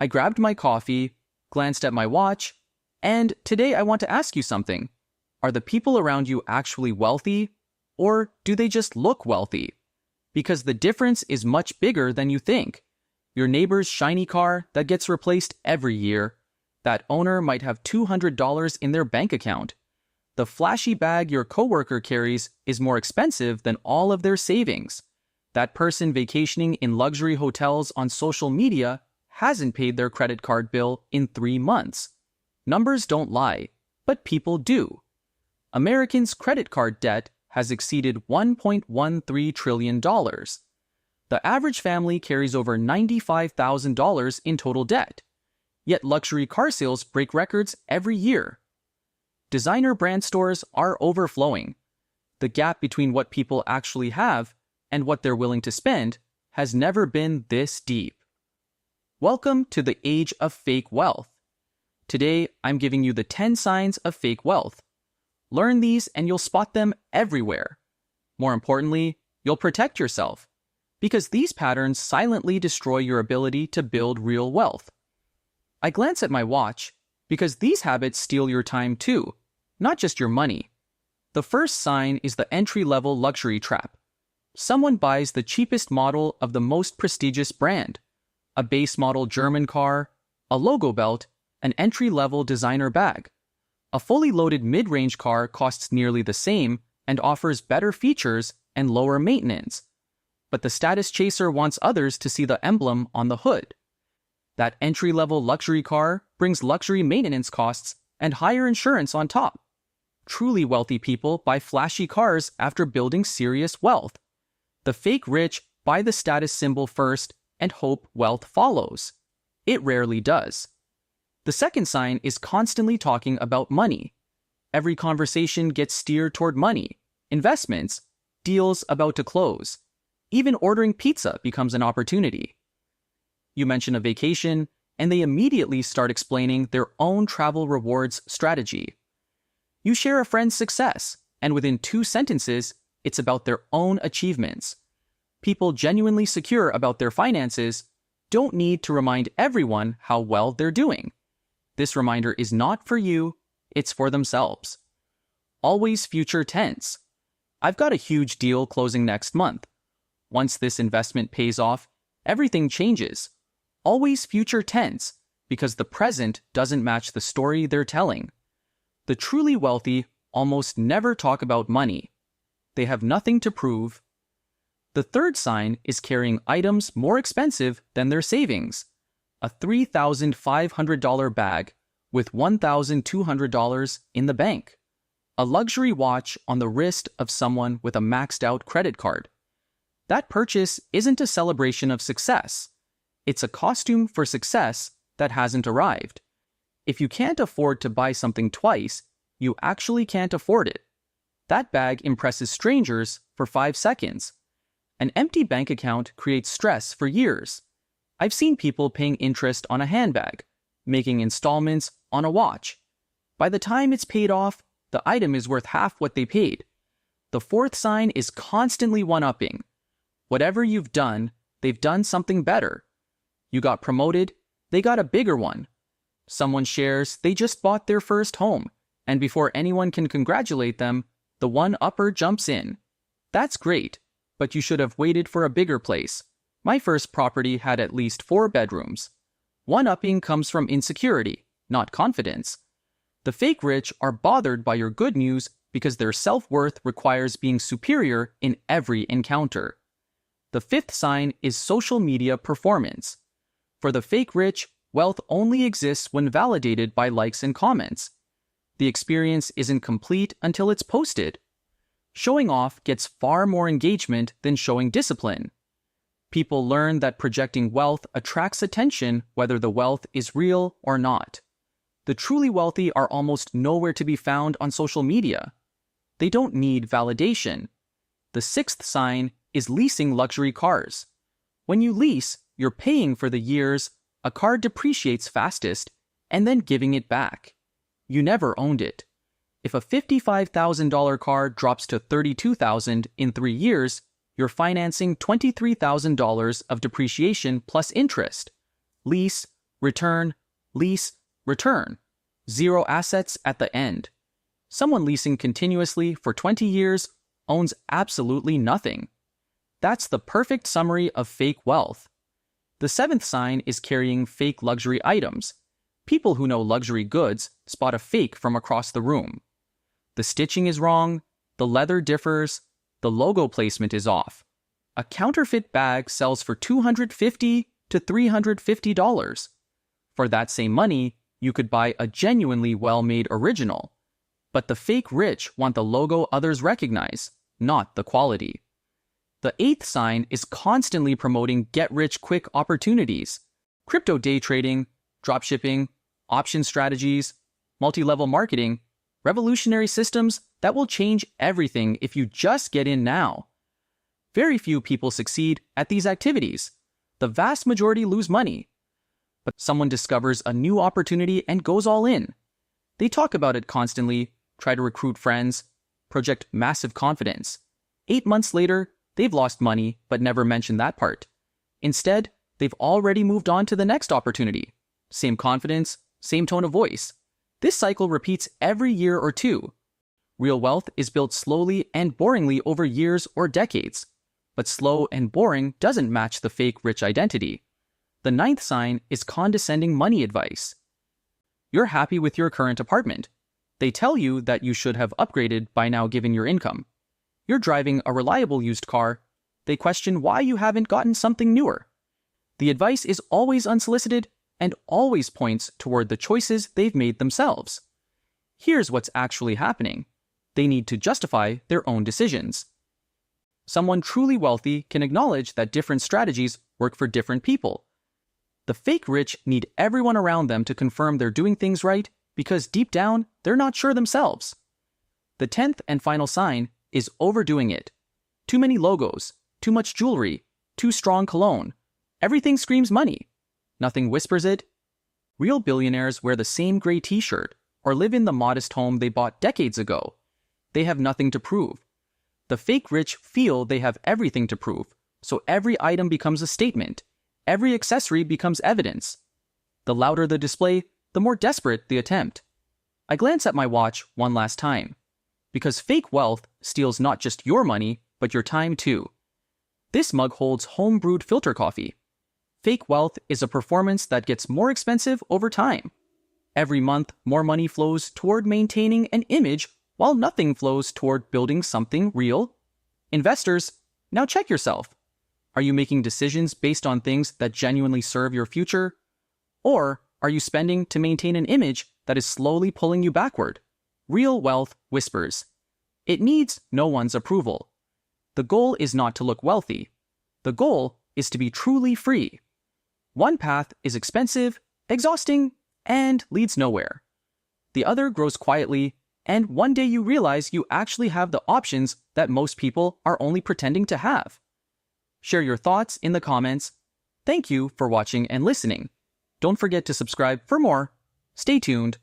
I grabbed my coffee, glanced at my watch, and today I want to ask you something. Are the people around you actually wealthy, or do they just look wealthy? Because the difference is much bigger than you think. Your neighbor's shiny car that gets replaced every year. That owner might have $200 in their bank account. The flashy bag your coworker carries is more expensive than all of their savings. That person vacationing in luxury hotels on social media hasn't paid their credit card bill in 3 months. Numbers don't lie, but people do. Americans' credit card debt has exceeded $1.13 trillion. The average family carries over $95,000 in total debt. Yet luxury car sales break records every year. Designer brand stores are overflowing. The gap between what people actually have and what they're willing to spend has never been this deep. Welcome to the age of fake wealth. Today, I'm giving you the 10 signs of fake wealth. Learn these and you'll spot them everywhere. More importantly, you'll protect yourself, because these patterns silently destroy your ability to build real wealth. I glance at my watch because these habits steal your time too, not just your money. The first sign is the entry-level luxury trap. Someone buys the cheapest model of the most prestigious brand, a base model German car, a logo belt, an entry-level designer bag. A fully loaded mid-range car costs nearly the same and offers better features and lower maintenance. But the status chaser wants others to see the emblem on the hood. That entry-level luxury car brings luxury maintenance costs and higher insurance on top. Truly wealthy people buy flashy cars after building serious wealth. The fake rich buy the status symbol first and hope wealth follows. It rarely does. The second sign is constantly talking about money. Every conversation gets steered toward money, investments, deals about to close. Even ordering pizza becomes an opportunity. You mention a vacation, and they immediately start explaining their own travel rewards strategy. You share a friend's success, and within 2 sentences, it's about their own achievements. People genuinely secure about their finances don't need to remind everyone how well they're doing. This reminder is not for you, it's for themselves. Always future tense. I've got a huge deal closing next month. Once this investment pays off, everything changes. Always future tense, because the present doesn't match the story they're telling. The truly wealthy almost never talk about money. They have nothing to prove. The third sign is carrying items more expensive than their savings. A $3,500 bag with $1,200 in the bank. A luxury watch on the wrist of someone with a maxed out credit card. That purchase isn't a celebration of success. It's a costume for success that hasn't arrived. If you can't afford to buy something twice, you actually can't afford it. That bag impresses strangers for 5 seconds. An empty bank account creates stress for years. I've seen people paying interest on a handbag, making installments on a watch. By the time it's paid off, the item is worth half what they paid. The fourth sign is constantly one-upping. Whatever you've done, they've done something better. You got promoted, they got a bigger one. Someone shares they just bought their first home, and before anyone can congratulate them, the one-upper jumps in. That's great, but you should have waited for a bigger place. My first property had at least 4 bedrooms. One-upping comes from insecurity, not confidence. The fake rich are bothered by your good news because their self-worth requires being superior in every encounter. The fifth sign is social media performance. For the fake rich, wealth only exists when validated by likes and comments. The experience isn't complete until it's posted. Showing off gets far more engagement than showing discipline. People learn that projecting wealth attracts attention whether the wealth is real or not. The truly wealthy are almost nowhere to be found on social media. They don't need validation. The sixth sign is leasing luxury cars. When you lease, you're paying for the years a car depreciates fastest and then giving it back. You never owned it. If a $55,000 car drops to $32,000 in 3 years, you're financing $23,000 of depreciation plus interest. Lease, return, lease, return. Zero assets at the end. Someone leasing continuously for 20 years owns absolutely nothing. That's the perfect summary of fake wealth. The seventh sign is carrying fake luxury items. People who know luxury goods spot a fake from across the room. The stitching is wrong, the leather differs, the logo placement is off. A counterfeit bag sells for $250 to $350. For that same money, you could buy a genuinely well-made original. But the fake rich want the logo others recognize, not the quality. The eighth sign is constantly promoting get-rich-quick opportunities. Crypto day trading, dropshipping, option strategies, multi-level marketing, revolutionary systems that will change everything if you just get in now. Very few people succeed at these activities. The vast majority lose money. But someone discovers a new opportunity and goes all in. They talk about it constantly, try to recruit friends, project massive confidence. 8 months later, they've lost money but never mentioned that part. Instead, they've already moved on to the next opportunity. Same confidence, same tone of voice. This cycle repeats every year or two. Real wealth is built slowly and boringly over years or decades. But slow and boring doesn't match the fake rich identity. The ninth sign is condescending money advice. You're happy with your current apartment. They tell you that you should have upgraded by now given your income. You're driving a reliable used car. They question why you haven't gotten something newer. The advice is always unsolicited and always points toward the choices they've made themselves. Here's what's actually happening. They need to justify their own decisions. Someone truly wealthy can acknowledge that different strategies work for different people. The fake rich need everyone around them to confirm they're doing things right because deep down, they're not sure themselves. The 10th and final sign is overdoing it. Too many logos, too much jewelry, too strong cologne. Everything screams money. Nothing whispers it. Real billionaires wear the same gray t-shirt or live in the modest home they bought decades ago. They have nothing to prove. The fake rich feel they have everything to prove, so every item becomes a statement. Every accessory becomes evidence. The louder the display, the more desperate the attempt. I glance at my watch one last time. Because fake wealth steals not just your money, but your time too. This mug holds home-brewed filter coffee. Fake wealth is a performance that gets more expensive over time. Every month, more money flows toward maintaining an image while nothing flows toward building something real. Investors, now check yourself. Are you making decisions based on things that genuinely serve your future? Or are you spending to maintain an image that is slowly pulling you backward? Real wealth whispers. It needs no one's approval. The goal is not to look wealthy. The goal is to be truly free. One path is expensive, exhausting, and leads nowhere. The other grows quietly, and one day you realize you actually have the options that most people are only pretending to have. Share your thoughts in the comments. Thank you for watching and listening. Don't forget to subscribe for more. Stay tuned.